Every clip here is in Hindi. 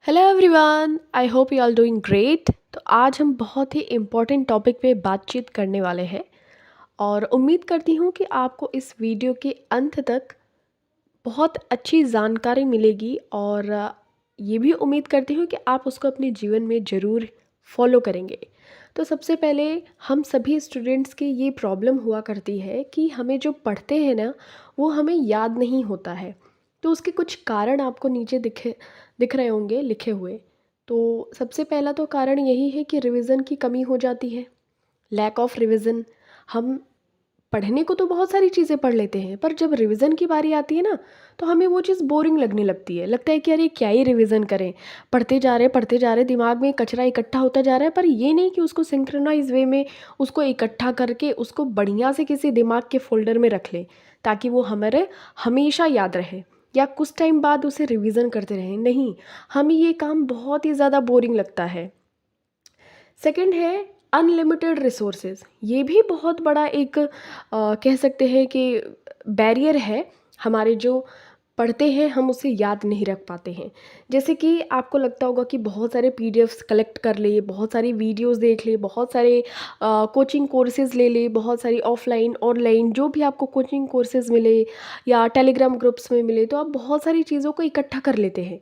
Hello everyone, I hope you all doing great. तो आज हम बहुत ही इम्पोर्टेंट टॉपिक पे बातचीत करने वाले हैं और उम्मीद करती हूँ कि आपको इस वीडियो के अंत तक बहुत अच्छी जानकारी मिलेगी और ये भी उम्मीद करती हूँ कि आप उसको अपने जीवन में ज़रूर फॉलो करेंगे। तो सबसे पहले हम सभी स्टूडेंट्स की ये प्रॉब्लम हुआ करती है कि हमें जो पढ़ते हैं ना वो हमें याद नहीं होता है। तो उसके कुछ कारण आपको नीचे दिख रहे होंगे लिखे हुए। तो सबसे पहला तो कारण यही है कि रिवीजन की कमी हो जाती है, लैक ऑफ रिवीजन। हम पढ़ने को तो बहुत सारी चीज़ें पढ़ लेते हैं, पर जब रिवीजन की बारी आती है ना तो हमें वो चीज़ बोरिंग लगने लगती है। लगता है कि अरे क्या ही रिवीजन करें, पढ़ते जा रहे दिमाग में कचरा इकट्ठा होता जा रहा है। पर ये नहीं कि उसको सिंक्रोनाइज वे में उसको इकट्ठा करके उसको बढ़िया से किसी दिमाग के फोल्डर में रख लें ताकि वो हमारे हमेशा याद रहे या कुछ टाइम बाद उसे रिवीजन करते रहें। नहीं, हमें ये काम बहुत ही ज़्यादा बोरिंग लगता है। सेकंड है अनलिमिटेड रिसोर्सेज। ये भी बहुत बड़ा एक कह सकते हैं कि बैरियर है। हमारे जो पढ़ते हैं हम उसे याद नहीं रख पाते हैं। जैसे कि आपको लगता होगा कि बहुत सारे पीडीएफ्स कलेक्ट कर ले, बहुत सारी वीडियोस देख ले, बहुत सारे कोचिंग कोर्सेज ले ले, बहुत सारी ऑफलाइन ऑनलाइन जो भी आपको कोचिंग कोर्सेज मिले या टेलीग्राम ग्रुप्स में मिले, तो आप बहुत सारी चीज़ों को इकट्ठा कर लेते हैं।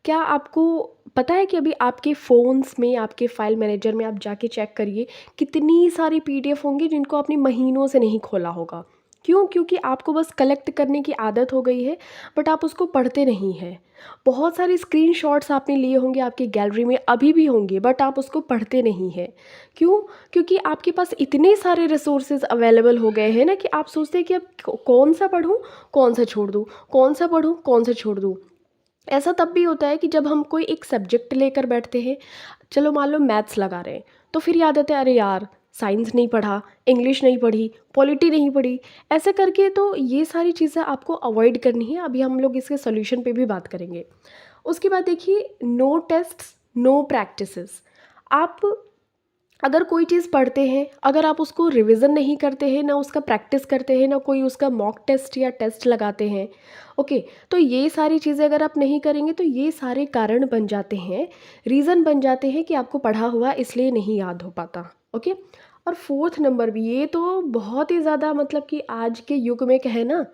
क्या आपको पता है कि अभी आपके फ़ोन्स में, आपके फ़ाइल मैनेजर में आप जाके चेक करिए, कितनी सारी पीडीएफ होंगी जिनको आपने महीनों से नहीं खोला होगा। क्यों? क्योंकि आपको बस कलेक्ट करने की आदत हो गई है, बट आप उसको पढ़ते नहीं हैं। बहुत सारे स्क्रीनशॉट्स आपने लिए होंगे, आपकी गैलरी में अभी भी होंगे, बट आप उसको पढ़ते नहीं हैं। क्यों? क्योंकि आपके पास इतने सारे रिसोर्सेज अवेलेबल हो गए हैं ना कि आप सोचते हैं कि अब कौन सा पढ़ूँ, कौन सा छोड़ दूँ, कौन सा पढ़ूँ, कौन सा छोड़ दूँ। ऐसा तब भी होता है कि जब हम कोई एक सब्जेक्ट लेकर बैठते हैं, चलो मान लो मैथ्स लगा रहे हैं, तो फिर याद आता है अरे यार साइंस नहीं पढ़ा, इंग्लिश नहीं पढ़ी, पॉलिटी नहीं पढ़ी। ऐसे करके तो ये सारी चीज़ें आपको अवॉइड करनी है। अभी हम लोग इसके सोल्यूशन पे भी बात करेंगे। उसके बाद देखिए, नो टेस्ट्स नो प्रैक्टिसेस। आप अगर कोई चीज़ पढ़ते हैं, अगर आप उसको रिवीजन नहीं करते हैं, ना उसका प्रैक्टिस करते हैं, ना कोई उसका मॉक टेस्ट या टेस्ट लगाते हैं, ओके, तो ये सारी चीज़ें अगर आप नहीं करेंगे तो ये सारे कारण बन जाते हैं, रीज़न बन जाते हैं कि आपको पढ़ा हुआ इसलिए नहीं याद हो पाता। ओके। और फोर्थ नंबर भी, ये तो बहुत ही ज़्यादा मतलब कि आज के युग में कहे ना,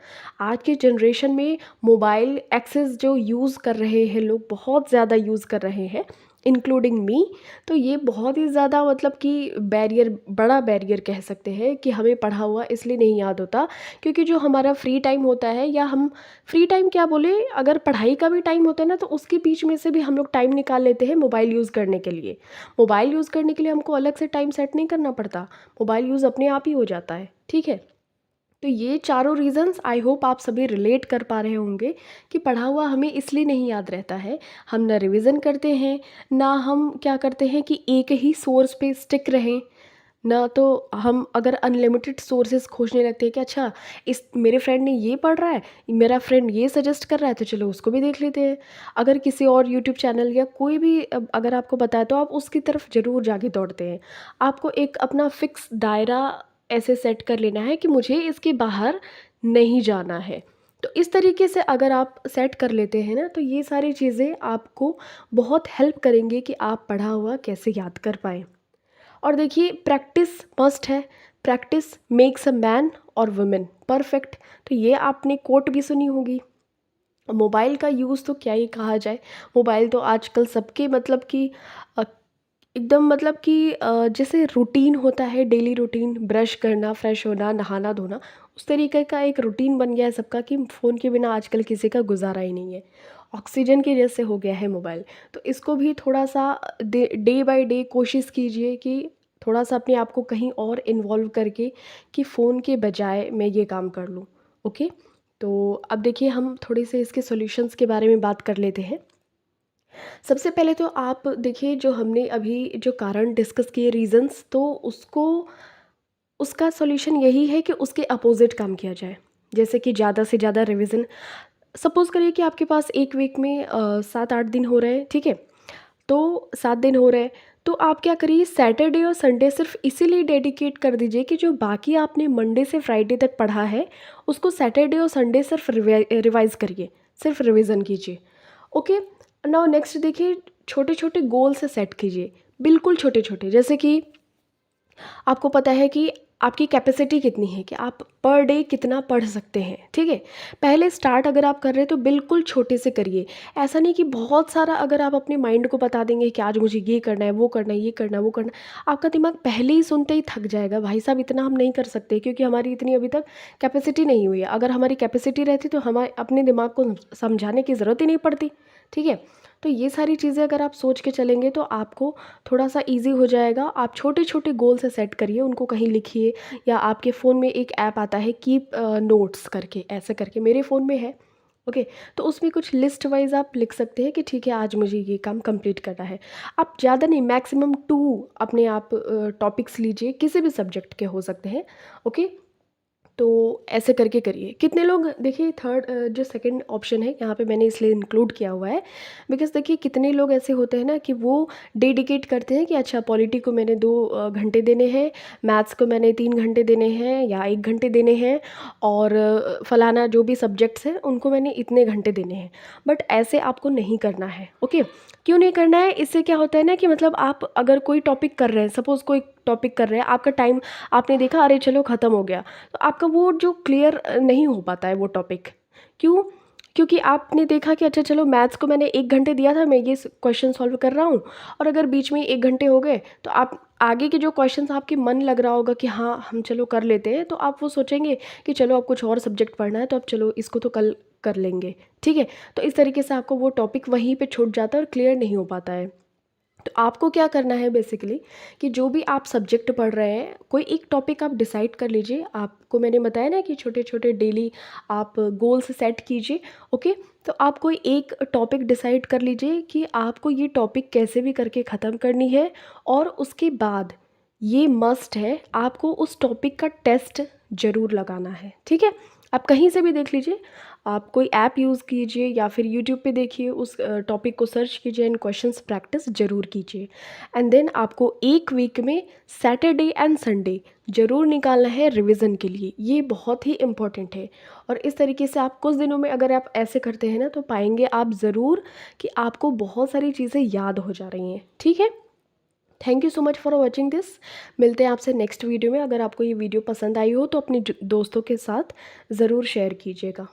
आज के जनरेशन में मोबाइल एक्सेस जो यूज़ कर रहे हैं लोग, बहुत ज़्यादा यूज़ कर रहे हैं, इंक्लूडिंग मी। तो ये बहुत ही ज़्यादा मतलब कि बैरियर, बड़ा बैरियर कह सकते हैं कि हमें पढ़ा हुआ इसलिए नहीं याद होता। क्योंकि जो हमारा फ्री टाइम होता है, या हम फ्री टाइम क्या बोले, अगर पढ़ाई का भी टाइम होता है ना, तो उसके बीच में से भी हम लोग टाइम निकाल लेते हैं मोबाइल यूज़ करने के लिए। मोबाइल यूज़ करने के लिए हमको अलग से टाइम सेट नहीं करना पड़ता, मोबाइल यूज़ अपने आप ही हो जाता है। ठीक है। तो ये चारों रीज़न्स आई होप आप सभी रिलेट कर पा रहे होंगे कि पढ़ा हुआ हमें इसलिए नहीं याद रहता है। हम ना रिवीजन करते हैं, ना हम क्या करते हैं कि एक ही सोर्स पे स्टिक रहें, ना तो हम अगर अनलिमिटेड सोर्सेज खोजने लगते हैं कि अच्छा इस मेरे फ्रेंड ने ये पढ़ रहा है, मेरा फ्रेंड ये सजेस्ट कर रहा है, तो चलो उसको भी देख लेते हैं। अगर किसी और यूट्यूब चैनल या कोई भी अगर आपको बताए तो आप उसकी तरफ ज़रूर जाके दौड़ते हैं। आपको एक अपना फिक्स दायरा ऐसे सेट कर लेना है कि मुझे इसके बाहर नहीं जाना है। तो इस तरीके से अगर आप सेट कर लेते हैं ना, तो ये सारी चीज़ें आपको बहुत हेल्प करेंगे कि आप पढ़ा हुआ कैसे याद कर पाएँ। और देखिए, प्रैक्टिस मस्ट है। प्रैक्टिस मेक्स अ मैन और वुमेन परफेक्ट। तो ये आपने कोट भी सुनी होगी। मोबाइल का यूज़ तो क्या ही कहा जाए। मोबाइल तो आजकल सबके मतलब कि अ, एकदम मतलब कि जैसे रूटीन होता है, डेली रूटीन, ब्रश करना, फ्रेश होना, नहाना धोना, उस तरीके का एक रूटीन बन गया है सबका कि फ़ोन के बिना आजकल किसी का गुजारा ही नहीं है। ऑक्सीजन के जैसे हो गया है मोबाइल। तो इसको भी थोड़ा सा डे बाय डे कोशिश कीजिए कि थोड़ा सा अपने आप को कहीं और इन्वॉल्व करके कि फ़ोन के बजाय मैं ये काम कर लूँ। ओके। तो अब देखिए, हम थोड़े से इसके सॉल्यूशंस के बारे में बात कर लेते हैं। सबसे पहले तो आप देखिए, जो हमने अभी जो कारण डिस्कस किए रीज़न्स, तो उसको उसका सॉल्यूशन यही है कि उसके अपोज़िट काम किया जाए। जैसे कि ज़्यादा से ज़्यादा रिवीज़न। सपोज़ करिए कि आपके पास 1 वीक में 7-8 दिन हो रहे हैं, ठीक है? तो 7 दिन हो रहे हैं, तो आप क्या करिए, सैटरडे और संडे सिर्फ इसीलिए डेडिकेट कर दीजिए कि जो बाकी आपने मंडे से फ्राइडे तक पढ़ा है, उसको सैटरडे और संडे सिर्फ रिवाइज़ करिए, सिर्फ रिवीज़न कीजिए। ओके। नाउ नेक्स्ट देखिए, छोटे-छोटे गोल से सेट कीजिए, बिल्कुल छोटे-छोटे। जैसे कि आपको पता है कि आपकी कैपेसिटी कितनी है, कि आप पर डे कितना पढ़ सकते हैं, ठीक है? पहले स्टार्ट अगर आप कर रहे हैं तो बिल्कुल छोटे से करिए। ऐसा नहीं कि बहुत सारा अगर आप अपने माइंड को बता देंगे कि आज मुझे ये करना है, वो करना है, ये करना है, वो करना है, आपका दिमाग पहले ही सुनते ही थक जाएगा। भाई साहब, इतना हम नहीं कर सकते, क्योंकि हमारी इतनी अभी तक कैपेसिटी नहीं हुई है। अगर हमारी कैपेसिटी रहती तो हमारे अपने दिमाग को समझाने की ज़रूरत ही नहीं पड़ती, ठीक है? तो ये सारी चीज़ें अगर आप सोच के चलेंगे तो आपको थोड़ा-सा ईज़ी हो जाएगा। आप छोटे-छोटे गोल से सेट करिए, उनको कहीं लिखिए, या आपके फ़ोन में एक ऐप आता है कीप नोट्स करके, ऐसे करके मेरे फ़ोन में है, ओके? तो उसमें कुछ लिस्ट वाइज़ आप लिख सकते हैं कि ठीक है, आज मुझे ये काम कंप्लीट करना है। आप ज़्यादा नहीं, मैक्सिमम 2 अपने आप टॉपिक्स लीजिए, किसी भी सब्जेक्ट के हो सकते हैं, ओके? तो ऐसे करके करिए। कितने लोग, देखिए थर्ड जो सेकंड ऑप्शन है यहाँ पे मैंने इसलिए इंक्लूड किया हुआ है, बिकॉज़ देखिए कितने लोग ऐसे होते हैं ना कि वो डेडिकेट करते हैं कि अच्छा पॉलिटी को मैंने 2 घंटे देने हैं, मैथ्स को मैंने 3 घंटे देने हैं या 1 घंटे देने हैं, और फलाना जो भी सब्जेक्ट्स हैं उनको मैंने इतने घंटे देने हैं। बट ऐसे आपको नहीं करना है, ओके? क्यों नहीं करना है? इससे क्या होता है ना कि मतलब आप अगर कोई टॉपिक कर रहे हैं, सपोज़ कोई टॉपिक कर रहे हैं, आपका टाइम आपने देखा अरे चलो ख़त्म हो गया, तो आपका वो जो क्लियर नहीं हो पाता है वो टॉपिक। क्यों? क्योंकि आपने देखा कि अच्छा चलो मैथ्स को मैंने 1 घंटे दिया था, मैं ये क्वेश्चन सॉल्व कर रहा हूँ, और अगर बीच में 1 घंटे हो गए तो आप आगे के जो क्वेश्चंस आपके मन लग रहा होगा कि हाँ हम चलो कर लेते हैं, तो आप वो सोचेंगे कि चलो अब कुछ और सब्जेक्ट पढ़ना है तो अब चलो इसको तो कल कर लेंगे, ठीक है? तो इस तरीके से आपको वो टॉपिक वहीं पे छूट जाता है और क्लियर नहीं हो पाता है। तो आपको क्या करना है बेसिकली, कि जो भी आप सब्जेक्ट पढ़ रहे हैं, कोई एक टॉपिक आप डिसाइड कर लीजिए। आपको मैंने बताया ना कि छोटे छोटे डेली आप गोल्स सेट कीजिए, ओके? तो आप कोई एक टॉपिक डिसाइड कर लीजिए कि आपको ये टॉपिक कैसे भी करके ख़त्म करनी है, और उसके बाद ये मस्ट है, आपको उस टॉपिक का टेस्ट ज़रूर लगाना है, ठीक है? आप कहीं से भी देख लीजिए, आप कोई ऐप यूज़ कीजिए या फिर यूट्यूब पे देखिए, उस टॉपिक को सर्च कीजिए एंड क्वेश्चंस प्रैक्टिस ज़रूर कीजिए। एंड देन आपको एक वीक में सैटरडे एंड संडे ज़रूर निकालना है रिवीजन के लिए, ये बहुत ही इम्पॉर्टेंट है। और इस तरीके से आप कुछ दिनों में अगर आप ऐसे करते हैं ना, तो पाएंगे आप ज़रूर कि आपको बहुत सारी चीज़ें याद हो जा रही हैं, ठीक है? Thank you so much for watching this. मिलते हैं आपसे नेक्स्ट वीडियो में। अगर आपको ये वीडियो पसंद आई हो तो अपने दोस्तों के साथ ज़रूर शेयर कीजिएगा।